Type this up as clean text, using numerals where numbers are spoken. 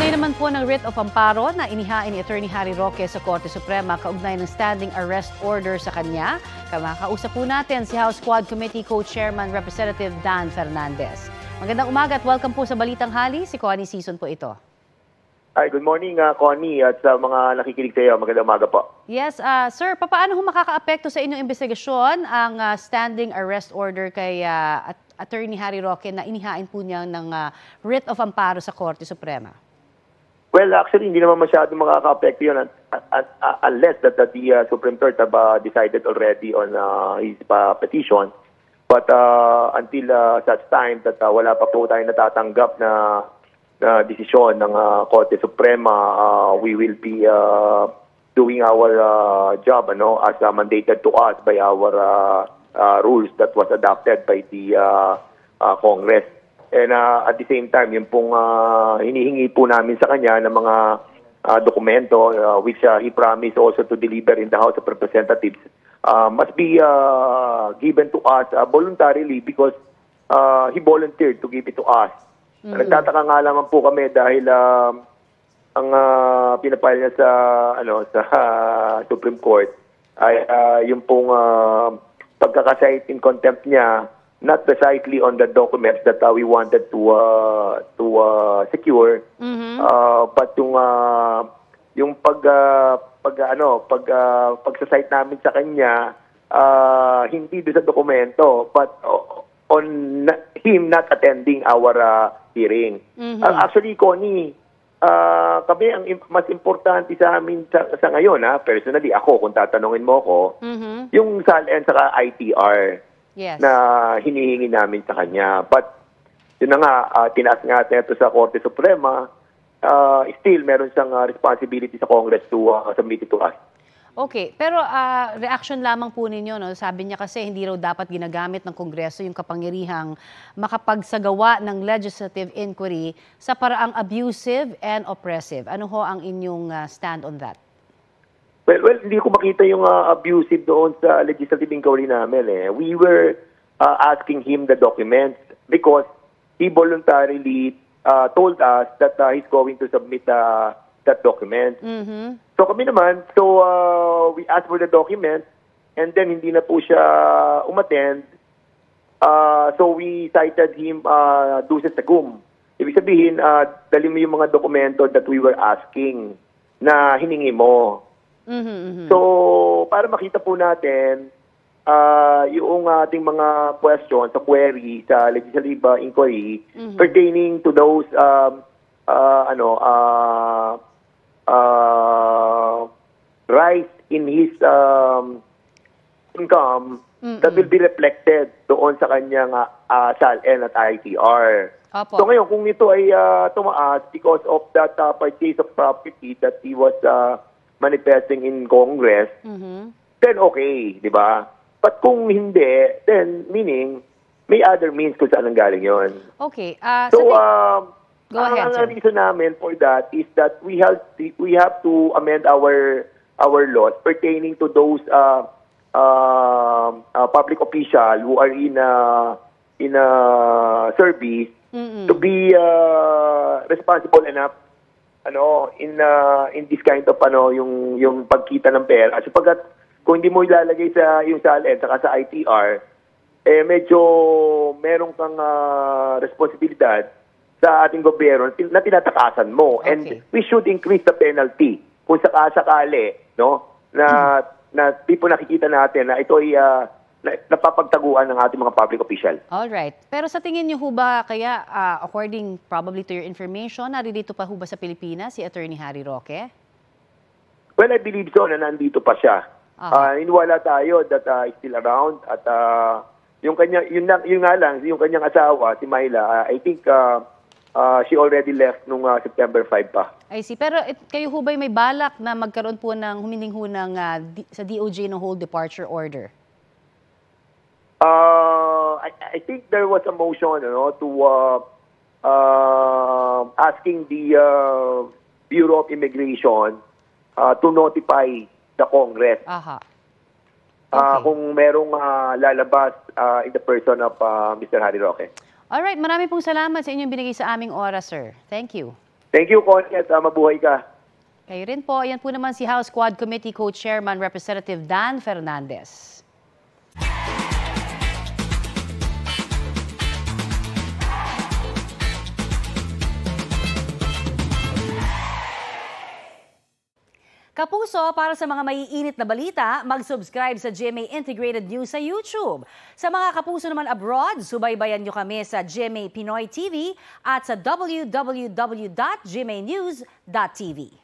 Kaugnay naman po ng writ of amparo na inihain ni Attorney Harry Roque sa Korte Suprema kaugnay ng standing arrest order sa kanya. Kamakausap po natin si House Quad Committee Co-Chairman Representative Dan Fernandez. Magandang umaga at welcome po sa Balitang Hali. Si Connie Season po ito. Hi, good morning Connie at sa mga nakikinig sa iyo. Magandang umaga po. Yes, sir, paano ho makakaapekto sa inyong investigasyon ang standing arrest order kay Attorney Harry Roque na inihain po niya ng writ of amparo sa Korte Suprema? Well, actually, hindi naman masyado makaka-apekto yun unless that the Supreme Court have decided already on his petition. But until such time that wala pa po tayo natatanggap na desisyon ng Korte Suprema, we will be doing our job as mandated to us by our rules that was adopted by the Congress. And at the same time, yung pong hinihingi po namin sa kanya ng mga dokumento which he promised also to deliver in the House of Representatives must be given to us voluntarily because he volunteered to give it to us. Nagtataka nga naman po kami dahil ang pinapile niya sa Supreme Court ay yung pong pagkakasite in contempt niya not precisely on the documents that we wanted to secure, but yung pagsasite namin sa kanya hindi doon sa dokumento, but on him not attending our hearing. Actually, Connie, kami ang mas importante sa amin sa ngayon, personally ako, kung tatanungin mo ko, yung SALN saka ITR. Yes. Na hinihingi namin sa kanya. But yun na nga, tinaas nga ito sa Korte Suprema, still meron siyang responsibility sa Congress to submit it to us. Okay, pero reaction lamang po ninyo, no? Sabi niya kasi hindi raw dapat ginagamit ng Kongreso yung kapangyarihang makapagsagawa ng legislative inquiry sa paraang abusive and oppressive. Ano ho ang inyong stand on that? Well, hindi ko makita yung abusive doon sa legislative inquiry namin. We were asking him the documents because he voluntarily told us that he's going to submit that document. So kami naman, we asked for the documents and then hindi na po siya umattend. So we cited him duces tagum. Ibig sabihin, dali mo yung mga dokumento that we were asking na hiningi mo. So, para makita po natin yung ating mga questions sa query sa legislative inquiry pertaining to those rights in his income that will be reflected doon sa kanyang SALN at ITR. Opo. So ngayon, kung ito ay tumaas because of that purchase of property that he was manifesting in Congress, then okay, di ba? But kung hindi, then meaning, may other means kung saan ang galing yun. Okay. So, go ahead, sir. ang reason namin for that is that we have to amend our laws pertaining to those public official who are in service to be responsible enough in this kind of yung pagkita ng pera. Sapagkat kung hindi mo ilalagay sa yung SALN saka sa ITR, medyo meron kang responsibilidad sa ating gobyerno na tinatakasan mo. Okay. And we should increase the penalty kung sakasakali, no, na di po nakikita natin na ito ay napapagtaguan ng ating mga public official. All right. Pero sa tingin niyo ho ba kaya, according probably to your information, naririto pa ho ba sa Pilipinas si Attorney Harry Roque? Well, I believe so na nandito pa siya. Iniwala tayo that he's still around at yung kanyang asawa, si Myla, I think she already left nung September 5 pa. I see. Pero kayo ho ba may balak na magkaroon po ng humiling ho ng sa DOJ ng whole departure order? I think there was a motion to asking the Bureau of Immigration to notify the Congress kung merong lalabas in the person of Mr. Harry Roque. Alright, marami pong salamat sa inyong binigay sa aming oras, sir. Thank you. Thank you, Connie, at mabuhay ka. Kayo rin po. Yan po naman si House Quad Committee Co-Chairman Representative Dan Fernandez. Kapuso, para sa mga maiinit na balita, mag-subscribe sa GMA Integrated News sa YouTube. Sa mga kapuso naman abroad, subaybayan nyo kami sa GMA Pinoy TV at sa www.gmanews.tv.